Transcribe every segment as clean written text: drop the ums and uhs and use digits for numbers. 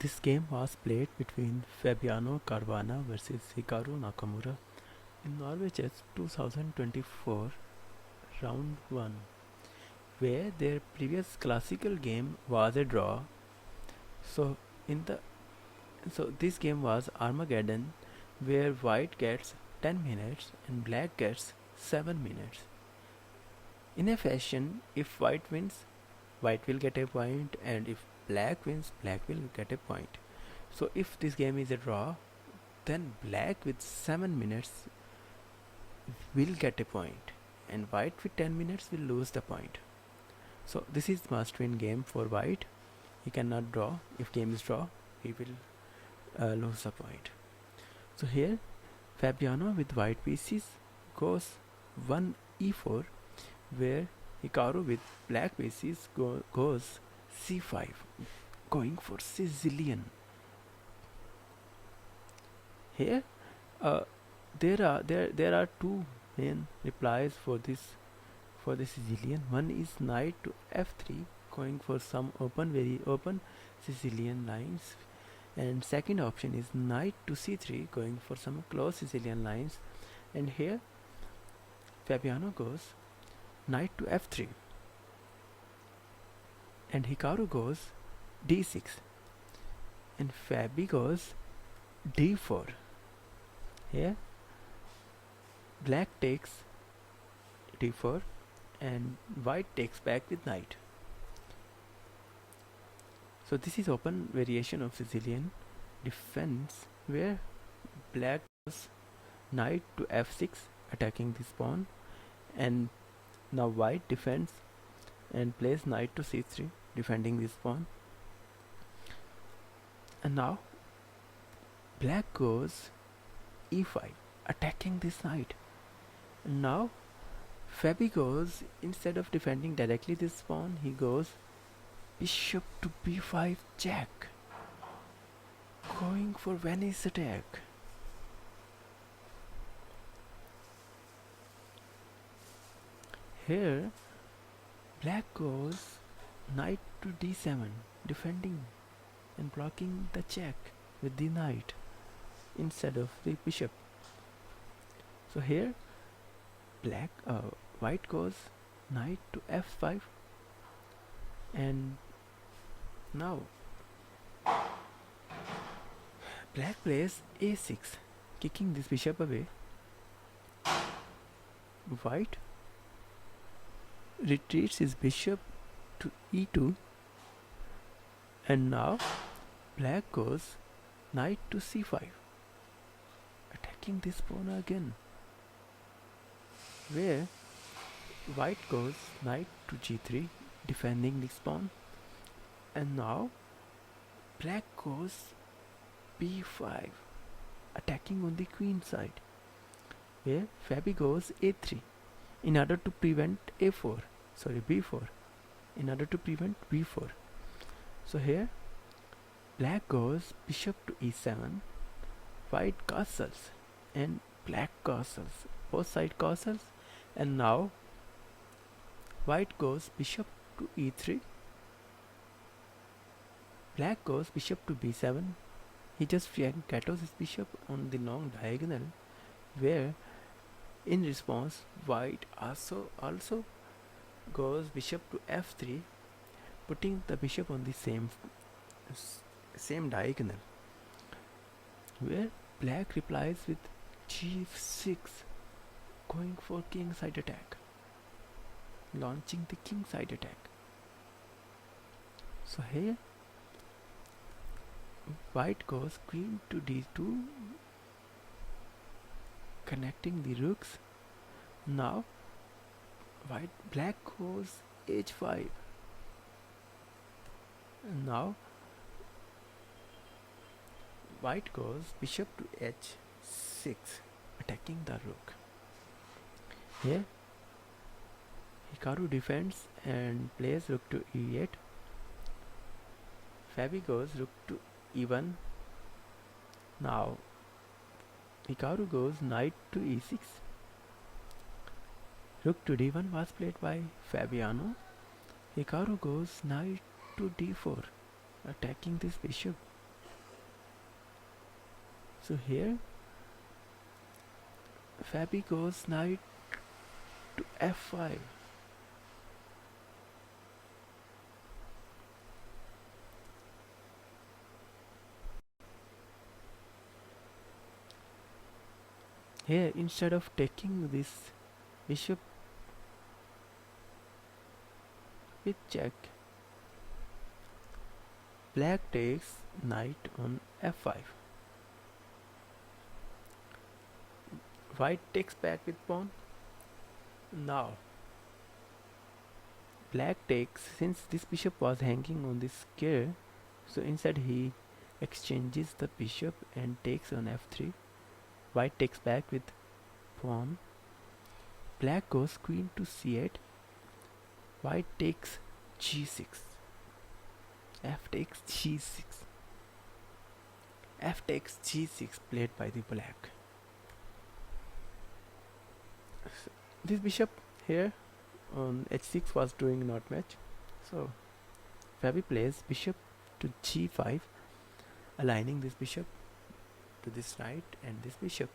This game was played between Fabiano Caruana versus Hikaru Nakamura in Norway Chess 2024 Round 1, where their previous classical game was a draw. So in the this game was Armageddon, where white gets 10 minutes and black gets 7 minutes. In a fashion, if white wins, white will get a point, and if black wins, black will get a point. So if this game is a draw, then black with 7 minutes will get a point, and white with 10 minutes will lose the point. So this is must win game for white. He cannot draw. If game is draw, he will lose the point. So here Fabiano with white pieces goes 1 e4, where Hikaru with black pieces goes c5, going for Sicilian. Here there are two main replies for this Sicilian. One is knight to f3, going for some very open Sicilian lines, and second option is knight to c3, going for some close Sicilian lines. And here Fabiano goes knight to f3, and Hikaru goes d6, and Fabi goes d4. Here black takes d4 and white takes back with knight. So this is open variation of Sicilian defense, where black goes knight to f6, attacking this pawn, and now white defends and plays knight to c3, defending this pawn. And now black goes e5, attacking this knight. And now Fabi goes, instead of defending directly this pawn, he goes bishop to b5 check, going for Venice attack. Here black goes knight to d7, defending and blocking the check with the knight instead of the bishop. So here white goes knight to f5, and now black plays a6, kicking this bishop away. White retreats his bishop to e2, and now black goes knight to c5, attacking this pawn again, where white goes knight to g3, defending this pawn. And now black goes b5, attacking on the queen side, where Fabi goes a3 in order to prevent b4, in order to prevent b4. So here black goes bishop to e7, white castles and black castles, both side castles. And now white goes bishop to e3, black goes bishop to b7. He just gathers his bishop on the long diagonal, where in response white also goes bishop to f3, putting the bishop on the same diagonal, where black replies with g6, going for king side attack, launching the king side attack. So here white goes queen to d2, connecting the rooks. Now black goes h5, and now white goes bishop to h6, attacking the rook. Here Hikaru defends and plays rook to e8. Fabi goes rook to e1. Now Hikaru goes knight to e6. Rook to d1 was played by Fabiano. Hikaru goes knight to d4, attacking this bishop. So here Fabi goes knight to f5. Here, instead of taking this bishop with check, black takes knight on f5. White takes back with pawn. Now black takes, since this bishop was hanging on this square, so instead he exchanges the bishop and takes on f3. White takes back with pawn. Black goes queen to c8. White takes g6. F takes g6. F takes g6 played by the black. This bishop here on h6 was doing not match, so Fabi plays bishop to g5, aligning this bishop to this knight and this bishop.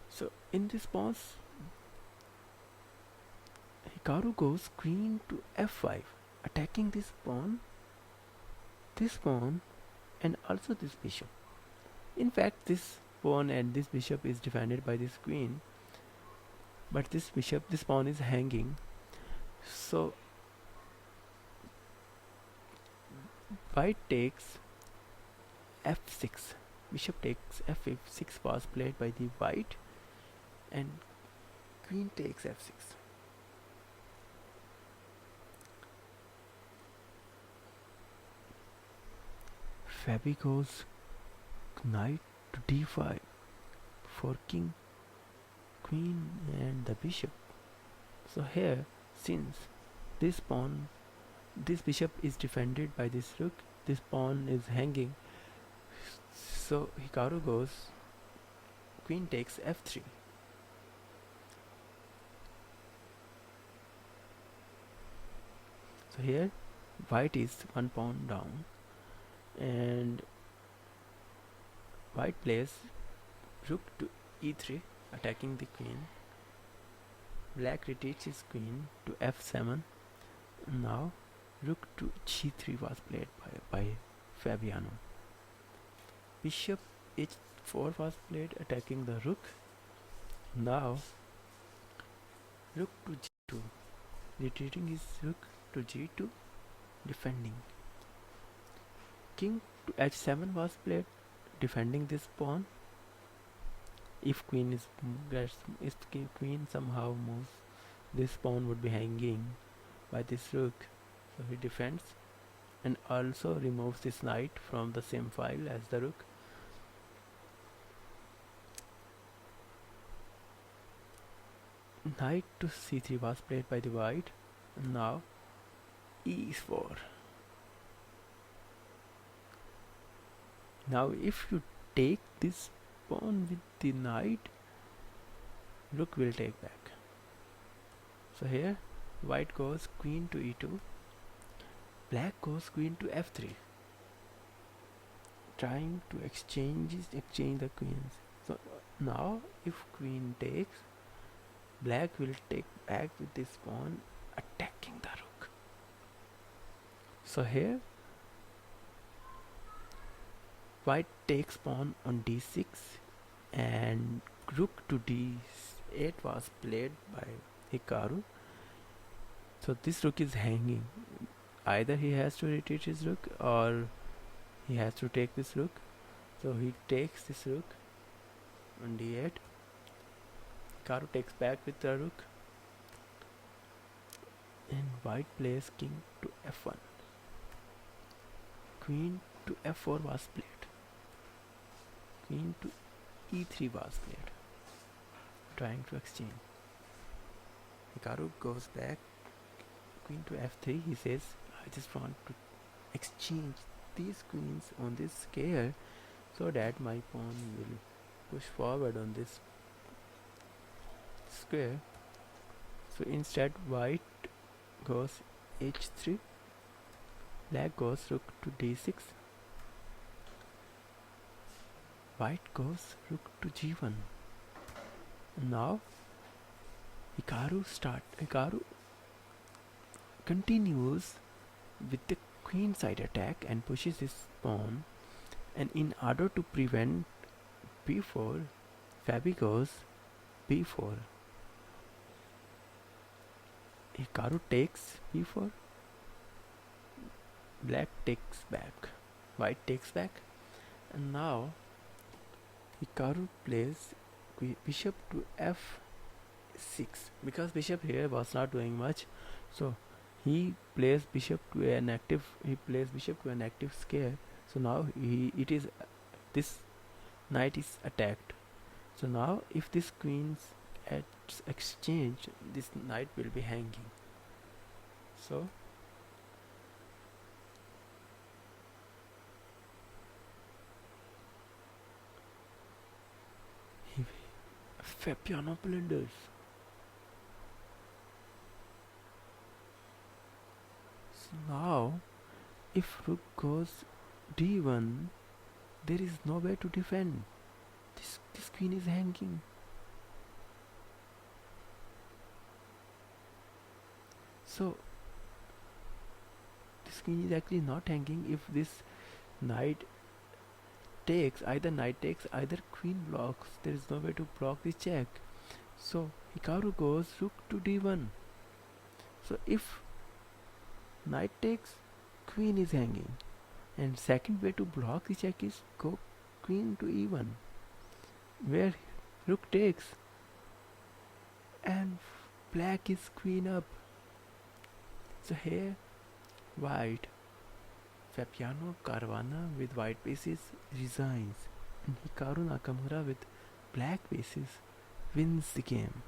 So in response, Hikaru goes queen to f5, attacking this pawn, and also this bishop. In fact, this pawn and this bishop is defended by this queen, but this pawn is hanging. So white takes f6. Bishop takes f6 was played by the white, and queen takes f6. Fabi goes knight to d5, forking queen and the bishop. So here, since this bishop is defended by this rook, this pawn is hanging, so Hikaru goes queen takes f3. So here white is one pawn down, and white plays rook to e3, attacking the queen. Black retreats his queen to f7. Now rook to g3 was played by Fabiano. Bishop h4 was played, attacking the rook. Now rook to g2, retreating his rook to g2, defending. King to h7 was played, defending this pawn. If queen somehow moves, this pawn would be hanging by this rook, so he defends and also removes this knight from the same file as the rook. Knight to c3 was played by the white. Now e4. Now if you take this pawn with the knight, rook will take back. So here white goes queen to e2, black goes queen to f3, trying to exchange the queens. So now if queen takes, black will take back with this pawn, attacking the rook. So here white takes pawn on d6, and rook to d8 was played by Hikaru. So this rook is hanging. Either he has to retreat his rook or he has to take this rook. So he takes this rook on d8. Hikaru takes back with the rook, and white plays king to f1. Queen to f4 was played. Queen to e3 was played, trying to exchange. Hikaru goes back, queen to f3. He says, I just want to exchange these queens on this square so that my pawn will push forward on this square. So instead white goes h3, black goes rook to d6, White goes rook to g1. Now Hikaru continues with the queen side attack and pushes his pawn, and in order to prevent b4, Fabi goes b4. Hikaru takes b4, black takes back, white takes back, and now Hikaru plays bishop to f6 because bishop here was not doing much, so he plays bishop to an active square. So now this knight is attacked. So now if this queen's at exchange, this knight will be hanging. So Fabiano blunders. So now if rook goes d1, there is no way to defend. This queen is hanging. So this queen is actually not hanging. If this knight takes, either queen blocks, there is no way to block the check. So Hikaru goes rook to d1. So if knight takes, queen is hanging, and second way to block the check is go queen to e1, where rook takes and black is queen up. So here white, Fabiano Caruana with white pieces resigns, and Hikaru Nakamura with black pieces wins the game.